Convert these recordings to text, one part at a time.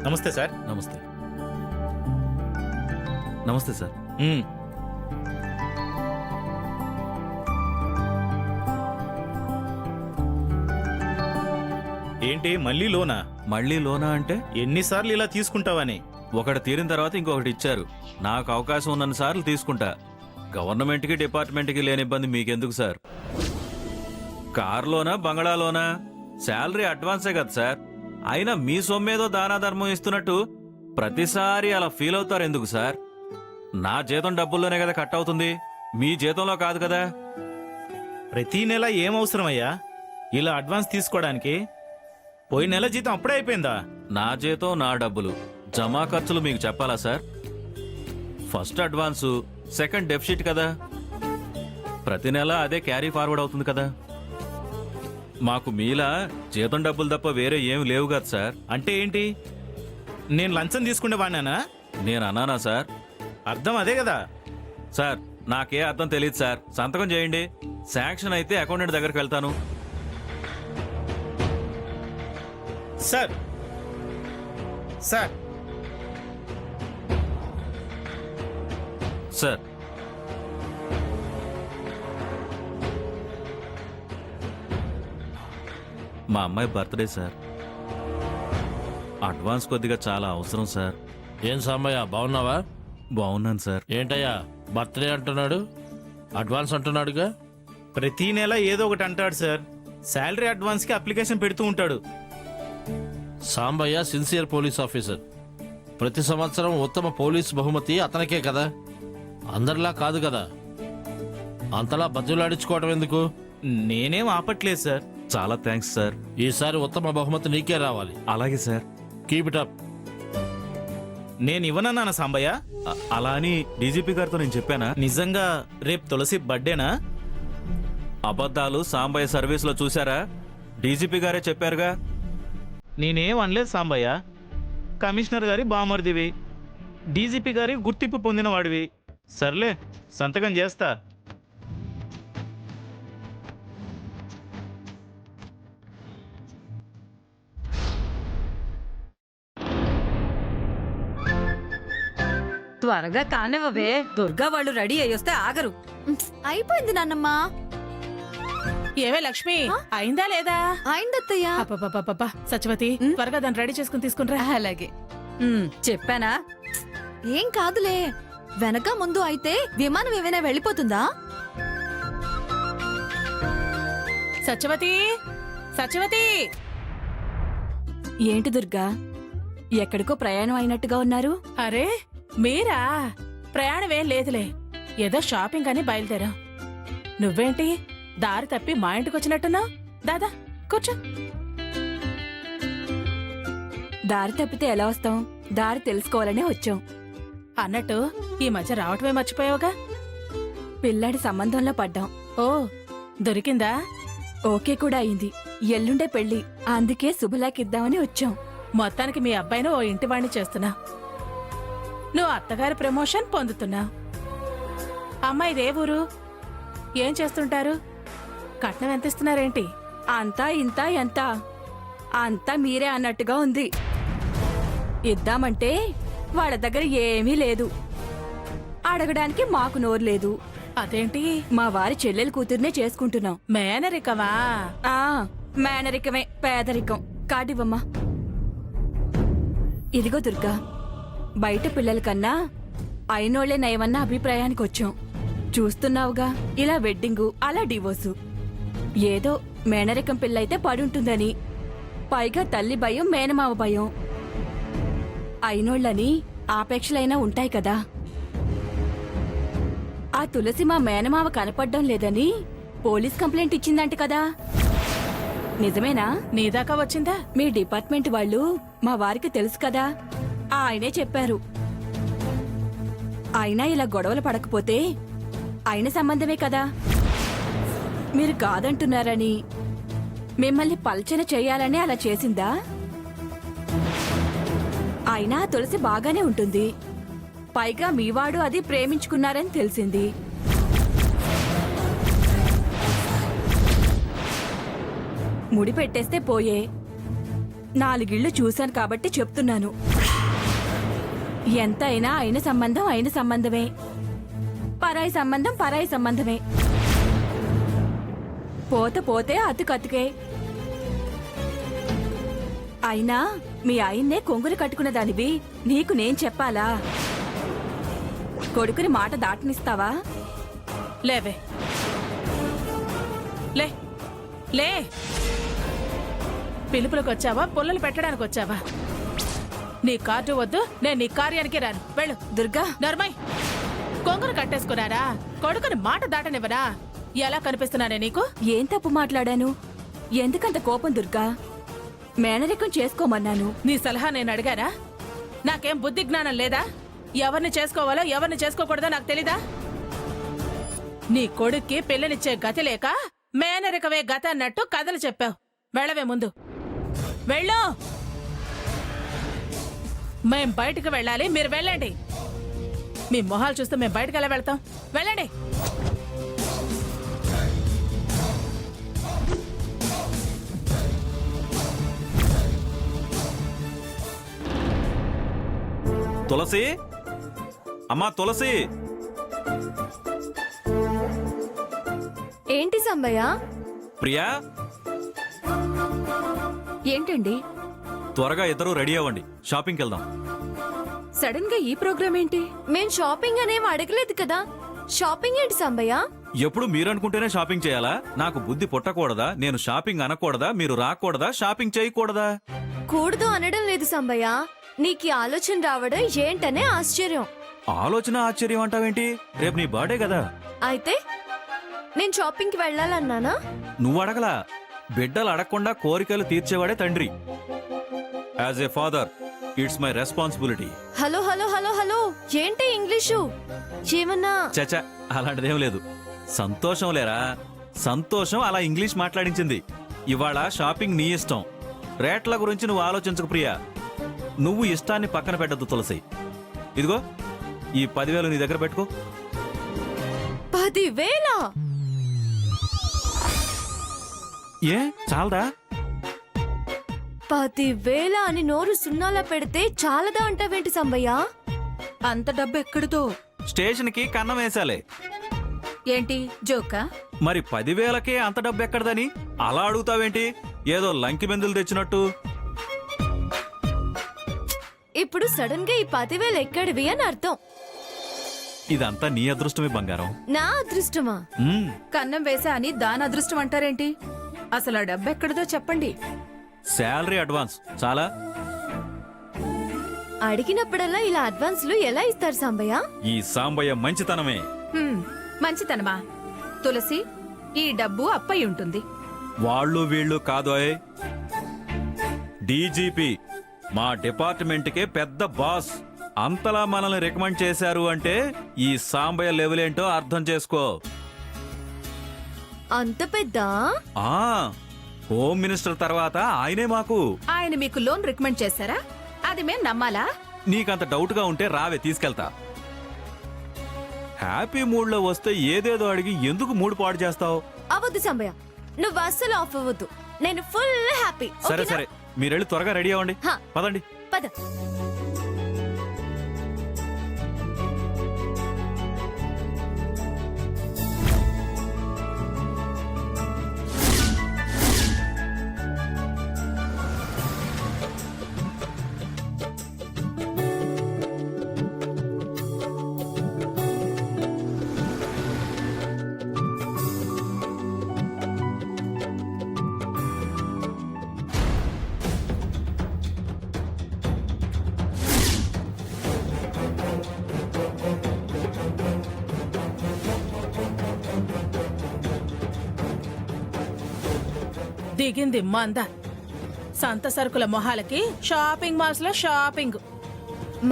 నమస్తే సార్. నమస్తే. నమస్తే సార్. ఏంటి మళ్ళీ లోనా? మళ్ళీ లోనా అంటే ఎన్నిసార్లు ఇలా తీసుకుంటావని? ఒకటి తీరిన తర్వాత ఇంకొకటి ఇచ్చారు. నాకు అవకాశం ఉన్నన్ని సార్లు తీసుకుంటా. గవర్నమెంట్కి డిపార్ట్మెంట్కి లేని ఇబ్బంది మీకెందుకు సార్? కార్లోనా బంగళాలోనా శాలరీ అడ్వాన్సే కదా సార్. అయినా మీ సొమ్మేదో దానాధర్మం ఇస్తున్నట్టు ప్రతిసారి అలా ఫీల్ అవుతారు ఎందుకు సార్? నా జీతం డబ్బుల్లోనే కదా కట్ అవుతుంది, మీ జీతంలో కాదు కదా. ప్రతి నెల ఏం అవసరమయ్యా ఇలా అడ్వాన్స్ తీసుకోవడానికి? పోయిన నెల జీతం అప్పుడే అయిపోయిందా? నా జీతం నా డబ్బులు జమా ఖర్చులు మీకు చెప్పాలా sir? First advance, second deficit కదా. ప్రతి నెల అదే క్యారీ ఫార్వర్డ్ అవుతుంది కదా. మాకు మీలా జీతం డబ్బులు తప్ప వేరే ఏమి లేవు కదా సార్. అంటే ఏంటి, నేను లంచం తీసుకునేవాడినా? నేను అన్నానా సార్? అర్థం అదే కదా సార్. నాకే అర్థం తెలియదు సార్. సంతకం చేయండి, శాంక్షన్ అయితే అకౌంటెంట్ దగ్గరికి వెళ్తాను. సార్ సార్ సార్ మా అమ్మాయి బర్త్డే సార్. అడ్వాన్స్ కొద్దిగా చాలా అవసరం సార్. ఏం సాంబయ్య, బాగున్నావా? బాగున్నాను సార్. ఏంటయ్యా బర్త్డే అంటున్నాడు, అడ్వాన్స్ అంటున్నాడుగా? ప్రతి నెల ఏదో ఒకటి అంటాడు సార్. శాలరీ అడ్వాన్స్ కి అప్లికేషన్ పెడుతూ ఉంటాడు. Sambayya sincere police officer. ప్రతి సంవత్సరం ఉత్తమ పోలీస్ బహుమతి అతనికే కదా, అందరిలా కాదు కదా. అంతలా బజ్జులాడించుకోవటం ఎందుకు? నేనేం ఆపట్లేదు సార్. చాలా థ్యాంక్స్ సార్. ఈసారి ఉత్తమ బహుమతి నీకే రావాలి. అలాగే సార్. Keep it up. నేను ఇవ్వనన్నానా సాంబయ్య? అలా అని డీజీపీ గారితో నేను చెప్పానా? నిజంగా రేపు తులసి బర్త్డేనా? అబద్ధాలు సాంబయ్య సర్వీస్లో చూసారా? డీజీపీ గారే చెప్పారుగా. నేనేం అనలేదు సాంబయ్య. కమిషనర్ గారి బామర్దివి, డీజీపీ గారి గుర్తింపు పొందిన వాడివి. సర్లే, సంతకం చేస్తా. త్వరగా కానివ్వవే, దుర్గా వాళ్ళు రెడీ అయ్యొస్తే ఆగరు. అయిపోయింది నాన్నమ్మా. ఏమే లక్ష్మి, అయిందా లేదా? అయిందత్తయ్యా. అబ్బబ్బబ్బబ్బబ్బా, సత్యవతి త్వరగా దాన్ని రెడీ చేసుకుని తీసుకునిరా. అలాగే. చెప్పానా? ఏం కాదులే, వెనక ముందు అయితే విమానం ఏమైనా వెళ్ళిపోతుందా? సత్యవతి, సత్యవతి. ఏంటి దుర్గా, ఎక్కడికో ప్రయాణం అయినట్టుగా ఉన్నారు? అరే మీరా? ప్రయాణం ఏం లేదులే, ఏదో షాపింగ్ అని బయలుదేరాం. నువ్వేంటి దారి తప్పి మా ఇంటికి వచ్చినట్టున్నావు? దాదా కూర్చో. దారి తప్పితే ఎలా వస్తాం? దారి తెలుసుకోవాలనే వచ్చాం. అన్నట్టు ఈ మధ్య రావటమే మర్చిపోయావుగా. పిల్లాడి సంబంధంలో పడ్డాం. ఓ, దొరికిందా? ఓకే కూడా అయింది. ఎల్లుండే పెళ్లి, అందుకే శుభలాకిద్దామని వచ్చాం. మొత్తానికి మీ అబ్బాయిని ఓ ఇంటివాణ్ణి చేస్తున్నా. నువ్వు అత్తగారి ప్రమోషన్ పొందుతున్నా. అమ్మాయిదే ఊరు? ఏం చేస్తుంటారు? కట్నం ఎంత ఇస్తున్నారేంటి? అంతా ఇంత ఎంత, అంతా మీరే అన్నట్టుగా ఉంది. ఇద్దామంటే వాళ్ళ దగ్గర ఏమీ లేదు, అడగడానికి మాకు నోరు లేదు. అదేంటి? మా వారి చెల్లెలు కూతుర్నే చేసుకుంటున్నాం. మేనరికమా? మేనరికమే, పేదరికం. కాటివమ్మా. ఇదిగో దుర్గా, బయట పిల్లల కన్నా అయినోళ్లే నయమన్న అభిప్రాయానికి వచ్చాం. చూస్తున్నావుగా, ఇలా వెడ్డింగు, అలా డివోర్సు. ఏదో మేనరికం పిల్లయితే పడుంటుందని, పైగా తల్లి భయం, మేనమావ భయం. అయినోళ్ళని ఆపేక్షలైనా ఉంటాయి కదా. ఆ తులసి మా మేనమావ కనపడ్డం లేదని పోలీస్ కంప్లైంట్ ఇచ్చిందంట కదా, నిజమేనా? నీదాకా వచ్చిందా? మీ డిపార్ట్మెంట్ వాళ్ళు మా వారికి తెలుసు కదా, ఆయనే చెప్పారు. అయినా ఇలా గొడవలు పడకపోతే ఆయన సంబంధమే కదా. మీరు కాదంటున్నారని, మిమ్మల్ని పల్చన చేయాలని అలా చేసిందా? అయినా తులసి బాగానే ఉంటుంది. పైగా మీవాడు అది ప్రేమించుకున్నారని తెలిసింది. ముడి పెట్టేస్తే పోయే, 4 చూశాను కాబట్టి చెప్తున్నాను. ఎంతైనా అయిన సంబంధం అయిన సంబంధమే, పరాయి సంబంధం పరాయి సంబంధమే. పోతే అతుకతుకే. అయినా మీ ఆయన్నే కొంగులు కట్టుకున్న దానివి నీకు నేను చెప్పాలా? కొడుకుని మాట దాటనిస్తావా? లేవే, లే లే. పిలుపులకు వచ్చావా, పుల్లలు పెట్టడానికి వచ్చావా? నీ కార్డు వద్దు, నేను నీ కార్యానికి రాను. వెళ్ళు. దుర్గా, నర్మయ్, కొంగును కట్టేసుకున్నారా? కొడుకుని మాట దాటనివ్వరా? ఎలా కనిపిస్తున్నానే నీకు? ఏం తప్పు మాట్లాడాను? ఎందుకంత కోపం దుర్గా? మేనరికం చేసుకోమన్నాను. నీ సలహా నేను అడిగానా? నాకేం బుద్ధి జ్ఞానం లేదా? ఎవరిని చేసుకోవాలో ఎవరిని చేసుకోకూడదో నాకు తెలీదా? నీ కొడుక్కి పిల్లనిచ్చే గతి లేక మేనరికవే గత అన్నట్టు కథలు చెప్పావు. వెళ్ళవే ముందు, వెళ్ళు. మేం బయటకు వెళ్ళాలి, మీరు వెళ్ళండి. మీ మొహాలు చూస్తూ మేము బయటకు ఎలా వెళ్తాం? వెళ్ళండి. తులసి, అమ్మా తులసి. ఏంటి సంబయ్య? ప్రియా, ఏంటండి త్వరగా ఇద్దరు రెడీ అవ్వండి, షాపింగ్కి వెళ్దాం. సడన్ గా ఈ ప్రోగ్రామ్ ఏంటి? మేం షాపింగ్ అనేవి అడగలేదు కదా. షాపింగ్ ఏంటి సంబయ్య? ఎప్పుడు మీరు అనుకుంటేనే షాపింగ్ చేయాలా? నాకు బుద్ధి పుట్టకూడదా? నేను షాపింగ్ అనకూడదా? మీరు రాకూడదా? షాపింగ్ చేయకూడదా? కూడదు అనడం లేదు సంబయ్య. నీకు ఈ ఆలోచన రావడం ఏంటనే ఆశ్చర్యం. ఆలోచన ఆశ్చర్యం అంటావేంటి? రేపు నీ బర్త్డే కదా. అయితే నేను షాపింగ్ కి వెళ్ళాలన్నానా? నువ్వు అడగలా. బిడ్డలు అడగకుండా కోరికలు తీర్చేవాడే తండ్రి. As a father, it's my responsibility. Hello hello hello hello, ఏంటి ఇంగ్లీషు? ఏమన్నా? చచా, అలాంటిదేం లేదు. సంతోషం లేరా? సంతోషం అలా ఇంగ్లీష్ మాట్లాడించింది. ఇవాళ షాపింగ్ నీ ఇష్టం. రేట్ల గురించి నువ్వు ఆలోచించకు ప్రియా. నువ్వు ఇష్టాన్ని పక్కన పెట్టద్దు తులసి. ఇదిగో ఈ 10,000 నీ దగ్గర పెట్టుకో. 10,000? ఏ చాలదా? 10,000 అని నోరు సున్నాలా పెడితే చాలదా అంటావేంటి సంబయ్య? అంత డబ్బు ఎక్కడితో? స్టేషన్కి కన్నం వేసాలే. ఏంటి జోకా? మరి 10,000కే అంత డబ్బు ఎక్కడదని అలా అడుగుతావేంటి? ఏదో లంకి బెందులు తెచ్చినట్టు. ఇప్పుడు సడన్ గా ఈ 10,000 ఎక్కడివి అని అర్థం. ఇదంతా నీ అదృష్టమే బంగారం. నా అదృష్టమా? మ్మ్. కన్నం వేసా అని దాని అదృష్టం అంటారేంటి? అసలు ఆ డబ్బు ఎక్కడిదో చెప్పండి. శాలరీ అడ్వాన్స్ చాలా. అడిగినప్పుడల్లా ఇలా అడ్వాన్స్లు ఎలా ఇస్తారు సంబయ్య? ఈ సాంబయ్య మంచితనమే. మంచితనమా? తులసి, ఈ డబ్బు అప్పయి ఉంటుంది. వాళ్ళు వీళ్ళు కాదోయ్. డీజీపీ మా డిపార్ట్మెంట్కే పెద్ద బాస్. అంతలా మనల్ని రికమెండ్ చేశారు అంటే ఈ సాంబయ్య లెవెల్ ఏంటో అర్థం చేసుకో. అంత పెద్ద? ఆ హోమ్ మినిస్టర్ తర్వాత ఆయనే మాకు. ఆయన మీకు లోన్ రికమెండ్ చేశారా? అది మేం నమ్మాలా? నీకంత డౌట్ గా ఉంటే రావే, తీసుకెళ్తా. హ్యాపీ మూడ్ లో వస్తే ఏదేదో అడిగి ఎందుకు మూడ్ పాడు చేస్తావు? అవద్దు సంబయ్య, నువ్వు అస్సలు ఆఫ్ అవ్వద్దు. నేను ఫుల్ హ్యాపీ. సరే సరే, మీరెళ్ళి త్వరగా రెడీ అవ్వండి. హా. పదండి. పద. దిగింది మంద. సంత సరుకుల మొహాలకి షాపింగ్ మాల్స్ లో షాపింగ్.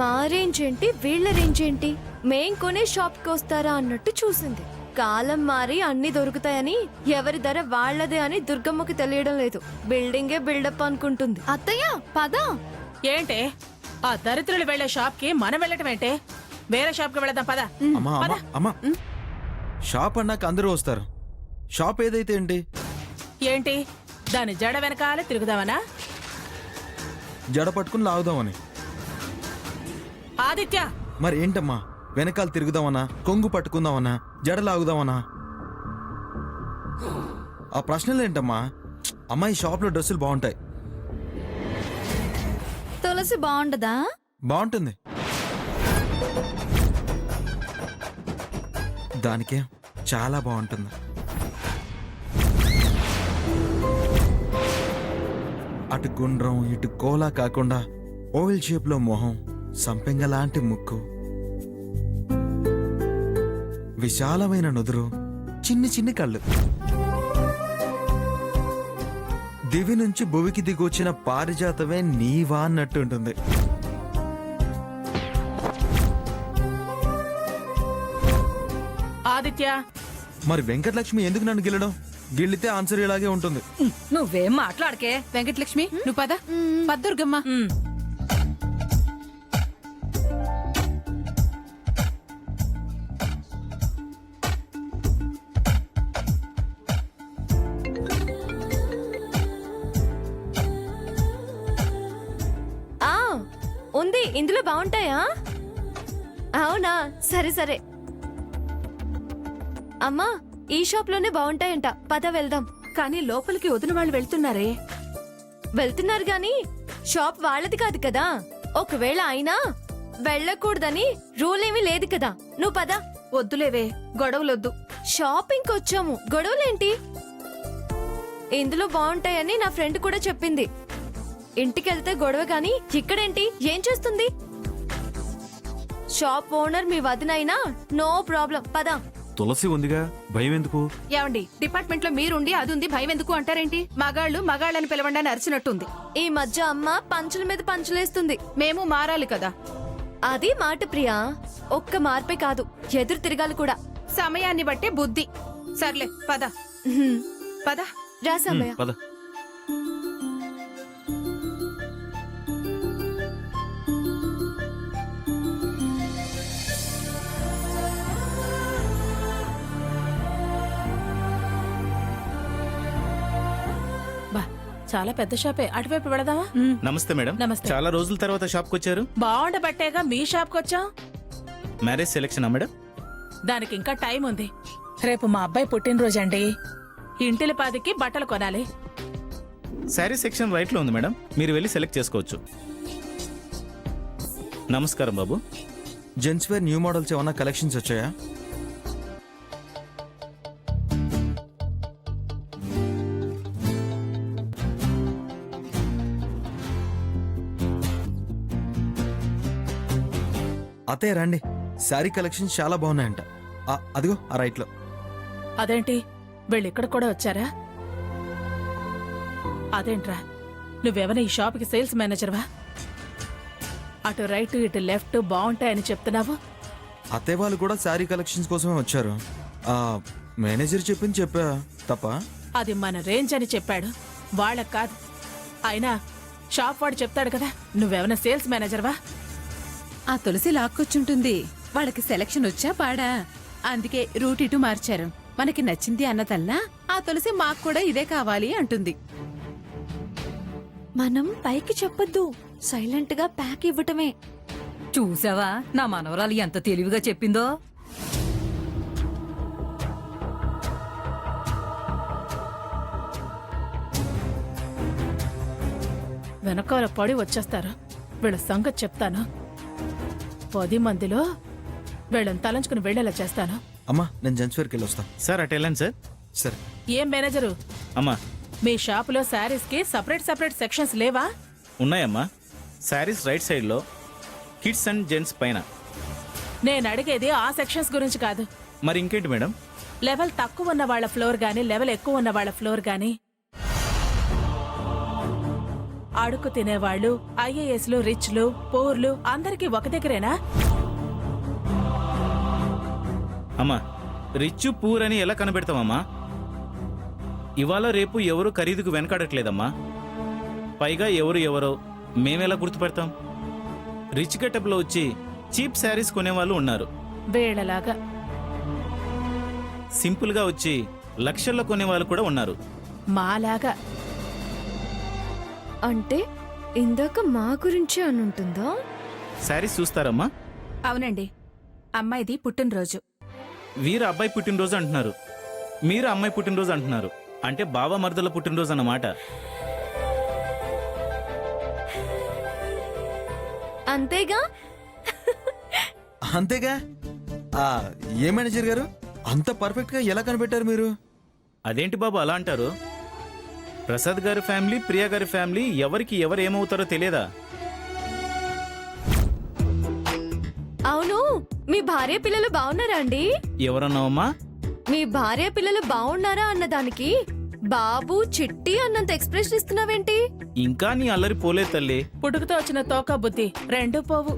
మా రేంజ్ ఏంటి, వీళ్ళ రేంజ్ ఏంటి? మేం కొనే షాప్ కి వస్తారా అన్నట్టు చూసింది. కాలం మారి అన్ని దొరుకుతాయని ఎవరి ధర వాళ్లదే అని దుర్గమ్మకి తెలియడం లేదు. బిల్డింగే బిల్డప్ అనుకుంటుంది. అత్తయ్య పద. ఏంటే ఆ దరిద్రులు వెళ్లే షాప్ కి మనం వెళ్ళటం ఏంటే? వేరే షాప్ కి వెళదాం పద. అమ్మా పద. అమ్మా అమ్మా, షాప్ అన్నాక అందరూ వస్తారు. షాప్ ఏదైతే ఏంటి? ఏంటి దాని జడ వెనకాల తిరుగుదామనా? జడ పట్టుకుని లాగుదామని. ఆదిత్య మరి ఏంటమ్మా, వెనకాల తిరుగుదామన్నా, కొంగు పట్టుకుందామన్నా, జడ లాగుదామన్నా? ఆ ప్రశ్నలు ఏంటమ్మా? అమ్మాయి షాప్లో డ్రెస్సులు బాగుంటాయి. తులసి బాగుండదా? బాగుంటుంది. దానికే చాలా బాగుంటుంది. అటు గుండ్రం ఇటు కోలా కాకుండా ఓవెల్ షేప్ లో మొహం, సంపెంగ లాంటి ముక్కు, విశాలమైన నుదురు, చిన్ని చిన్ని కళ్ళు, దివి నుంచి భువికి దిగొచ్చిన పారిజాతమే నీవా అన్నట్టు ఉంటుంది. ఆదిత్య మరి వెంకటలక్ష్మి ఎందుకు నన్ను గిల్లడం? గిల్లితే ఆన్సర్ ఇలాగే ఉంటుంది. నువ్వేం మాట్లాడకే వెంకటలక్ష్మి, నువ్వు పద పద్దుర్గమ్మ. ఆ ఉంది, ఇందులో బాగుంటాయా? అవునా, సరే సరే. అమ్మా, ఈ షాప్ లోనే బాగుంటాయంట, పద వెళ్దాం. కానీ లోపలికి వదిన వాళ్ళు వెళ్తున్నారే. వెళ్తున్నారు గాని షాప్ వాళ్ళది కాదు కదా. ఒకవేళ అయినా వెళ్ళకూడదని రూల్ ఏమీ లేదు కదా. నువ్వు పద. వద్దులేవే, గొడవలొద్దు. షాపింగ్ వచ్చాము, గొడవలేంటి? ఇందులో బాగుంటాయని నా ఫ్రెండ్ కూడా చెప్పింది. ఇంటికెళ్తే గొడవ గాని ఇక్కడేంటి? ఏం చేస్తుంది? షాప్ ఓనర్ మీ వదినైనా నో ప్రాబ్లం, పద. తులసి ఉందిగా, భయం ఎందుకు? ఏమండి, డిపార్ట్మెంట్ లో మీరుండి అది ఉంది భయం ఎందుకు అంటారేంటి? మగాళ్ళు మగాళ్ళని పిలవండి అని అరిచినట్టుంది. ఈ మధ్య అమ్మ పంచుల మీద పంచులేస్తుంది. మేము మారాలి కదా. అది మాట ప్రియా, ఒక్క మార్పే కాదు, ఎదురు తిరగాలి కూడా. సమయాన్ని బట్టే బుద్ధి. సర్లే పద పద. రా సమయ. పద. బా, చాలా పెద్ద షాపే. అటువైపు వెళదామా? నమస్తే మేడం. నమస్తే. చాలా రోజుల తర్వాత షాప్కి వచ్చారు. బాగుండబట్టేగా మీ షాప్కి వచ్చాం. మ్యారేజ్ సెలెక్షనా మేడం? దానికి ఇంకా టైం ఉంది. రేపు మా అబ్బాయి పుట్టినరోజు అండి. ఇంటిలి పాదికి బట్టలు కొనాలి. శారీ సెక్షన్ రైట్ లో ఉంది మేడం, మీరు వెళ్ళి సెలెక్ట్ చేసుకోవచ్చు. నమస్కారం బాబు. జెంట్స్ వేర్ న్యూ మోడల్స్ ఏమన్నా కలెక్షన్స్ వచ్చాయా? అతే రండి, శారీ కలెక్షన్స్ చాలా బాగున్నాయంట. అదిగో ఆ రైట్ లో. అదేంటి, వీళ్ళు ఇక్కడ కూడా వచ్చారా? అదేంట్రా, నువ్వెవన ఈ షాప్కి సేల్స్ మేనేజర్వా? అటు రైట్ ఇటు లెఫ్ట్ బాగుంటాయని చెప్తున్నావు. అతే వాళ్ళు కూడా శారీ కలెక్షన్స్ కోసమే వచ్చారు. మేనేజర్ చెప్పింది చెప్పా తప్ప. అది మన రేంజ్ అని చెప్పాడు, వాళ్ళకి కాదు. అయినా షాప్ వాడు చెప్తాడు కదా. నువ్వెవన సేల్స్ మేనేజర్వా? ఆ తులసి లాక్కొచ్చుంటుంది. వాళ్ళకి సెలక్షన్ వచ్చా పాడా, అందుకే రూట్ ఇటు మార్చారు. మనకి నచ్చింది అన్నదల్లా ఆ తులసి మాకు కూడా ఇదే కావాలి అంటుంది. మనం పైకి చెప్పొద్దు, సైలెంట్ గా ప్యాక్ ఇవ్వటమే. చూసావా నా మనవరాలు ఎంత తెలివిగా చెప్పిందో. వెనకాల పడి వచ్చేస్తారు. వీళ్ళ సంగతి చెప్తాను. 10 మందిలో వీళ్ళని తలంచుకుని వెళ్ళేలా చేస్తాను. అమ్మా, నేను జెంట్స్ వేర్కి వెళ్ళి వస్తా. సార్ అటు వెళ్ళండి సార్. సరే. ఏం మేనేజరు, అమ్మా మీ షాపులో శారీస్ కి సపరేట్ సెక్షన్స్ లేవా? ఉన్నాయమ్మా. శారీస్ రైట్ సైడ్ లో, కిడ్స్ అండ్ జెంట్స్ పైన. నేను అడిగేది ఆ సెక్షన్స్ గురించి కాదు. మరి ఇంకేంటి మేడం? లెవెల్ తక్కువ ఉన్న వాళ్ళ ఫ్లోర్ గానీ లెవెల్ ఎక్కువ ఉన్న వాళ్ళ ఫ్లోర్ గానీ, అడుగు తినేవాళ్ళు, ఐఏఎస్లు, రిచ్లు, పూర్లు అందరికీ ఒక దగ్గరేనా? అమ్మా, రిచ్ పూర్ అని ఎలా కనిపెడతామమ్మా? ఇవాళ రేపు ఎవరు ఖరీదుకు వెనకాడట్లేదమ్మా. పైగా ఎవరో మేమెలా గుర్తుపెడతాం? రిచ్ గెటప్లో వచ్చి చీప్ శారీస్ కొనేవాళ్ళు ఉన్నారు. వేళలాగా సింపుల్గా వచ్చి లక్షల్లో కొనేవాళ్ళు కూడా ఉన్నారు. మాలాగా. అంటే ఇందాక మా గురించి అని ఉంటుందా? శారీస్ చూస్తారమ్మా? అవునండి, అమ్మాయిది పుట్టినరోజు. వీరు అబ్బాయి పుట్టినరోజు అంటున్నారు, మీరు అమ్మాయి పుట్టినరోజు అంటున్నారు. అంటే బావ మరదల పుట్టినరోజు అన్నమాట. అంతేగా. అంతేగా. ఆ, ఏ మేనేజర్ గారు అంత పర్ఫెక్ట్ గా ఎలా కనిపెట్టారు మీరు? అదేంటి బాబు అలా అంటారు? ప్రసాద్ గారి ఫ్యామిలీ, ప్రియా గారి ఫ్యామిలీ ఎవరికి ఎవరు ఏమవుతారో తెలియదా? అవును, మీ భార్య పిల్లలు బాగున్నారా అండి? ఎవరన్నావమ్మా? మీ భార్య పిల్లలు బాగున్నారా అన్నదానికి బాబు చిట్టి అన్నంత ఎక్స్ప్రెషన్ ఇస్తున్నావేంటి? ఇంకా నీ అల్లరి పోలే తల్లి. పుట్టుకతో వచ్చిన తోక బుద్ధి రెండు పోవు.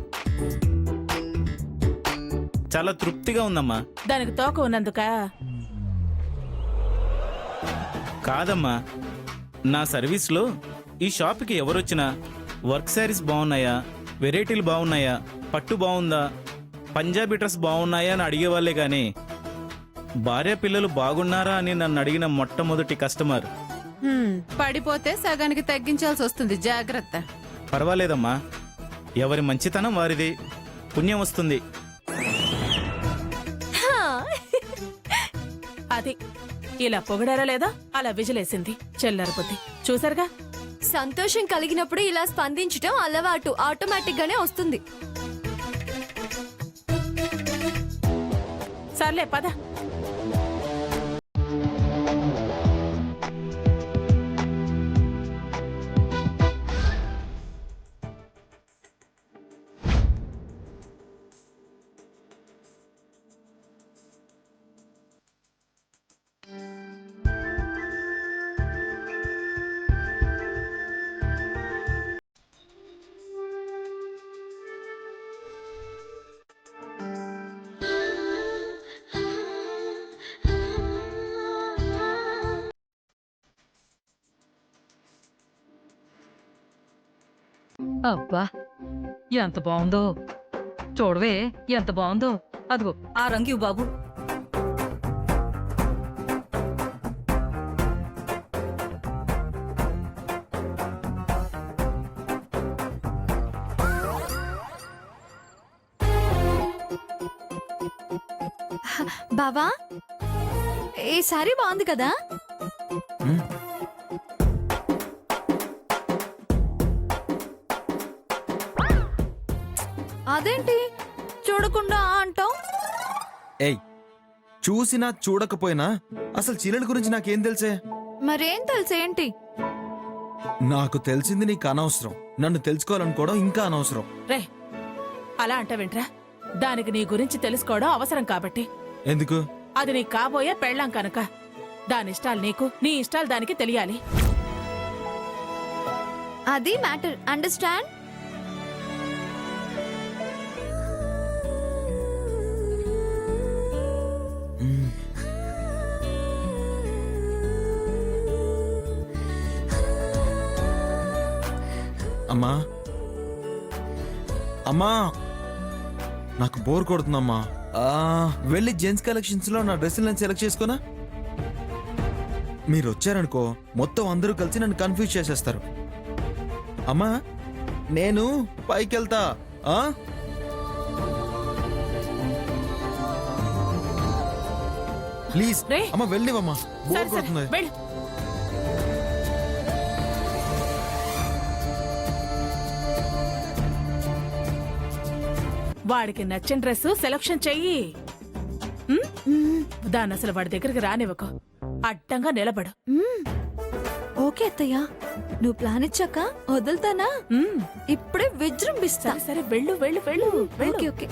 చాలా తృప్తిగా ఉందమ్మా. దానికి తోక ఉన్నందుక? కాదమ్మా, నా సర్వీస్లో ఈ షాప్కి ఎవరొచ్చినా వర్క్ శారీస్ బాగున్నాయా, వెరైటీలు బాగున్నాయా, పట్టు బాగుందా, పంజాబీ డ్రెస్ బాగున్నాయా అని అడిగేవాళ్లే కానీ భార్య పిల్లలు బాగున్నారా అని నన్ను అడిగిన మొట్టమొదటి కస్టమర్. పడిపోతే సగానికి తగ్గించాల్సి వస్తుంది, జాగ్రత్త. పర్వాలేదమ్మా, ఎవరి మంచితనం వారిది, పుణ్యం వస్తుంది. అది ఇలా పొగడారా లేదా అలా విజిలేసింది చెల్లర బుద్ధి. చూసారుగా, సంతోషం కలిగినప్పుడు ఇలా స్పందించటం అలవాటు, ఆటోమేటిక్ గానే వస్తుంది. సర్లే పద. అబ్బా ఎంత బాగుందో చూడవే, ఎంత బాగుందో. అదిగో ఆ రంగు ఇవ్వు బాబు. బావా, ఈ సారీ బాగుంది కదా? అదేంటి చూడకుండా అంటావు? ఏయ్, చూసినా చూడకపోయినా అసలు చీరల గురించి నాకేం తెలుసే? మరేం తెలుసేంటి? నాకు తెలిసింది నీకు అనవసరం, నన్ను తెలుసుకోవాలనుకోవడం ఇంకా అనవసరం. రే, అలా అంటావేంట్రా? దానికి నీ గురించి తెలుసుకోవడం అవసరం కాబట్టి. ఎందుకు? అది నీ కాబోయే పెళ్ళాం కనుక దాని ఇష్టాలు నీకు, నీ ఇష్టాలు దానికి తెలియాలి. అది మ్యాటర్, అండర్స్టాండ్? అమ్మా, అమ్మా, నాకు బోర్ కొడుతుందమ్మా. వెళ్ళి జెంట్స్ కలెక్షన్స్ లో నా డ్రెస్సులు నేను సెలెక్ట్ చేసుకోనా? మీరు వచ్చారనుకో మొత్తం అందరూ కలిసి నన్ను కన్ఫ్యూజ్ చేసేస్తారు. అమ్మా, నేను పైకి వెళ్తా. ప్లీజ్ రే. అమ్మా, వెళ్ళివమ్మా, సరే బోర్ సరే కొడుతుంది. వెళ్ళు. వాడికి నచ్చిన డ్రెస్ సెలక్షన్ చెయ్యి. దాన్ని అసలు వాడి దగ్గరికి రానివ్వకు, అడ్డంగా నిలబడు. ఓకే అత్తయ్య, నువ్వు ప్లాన్ ఇచ్చాక వదులుతానా? ఇప్పుడే విజృంభిస్తా. సరే సరే వెళ్ళు వెళ్ళు వెళ్ళు వెళ్ళు. Okay okay.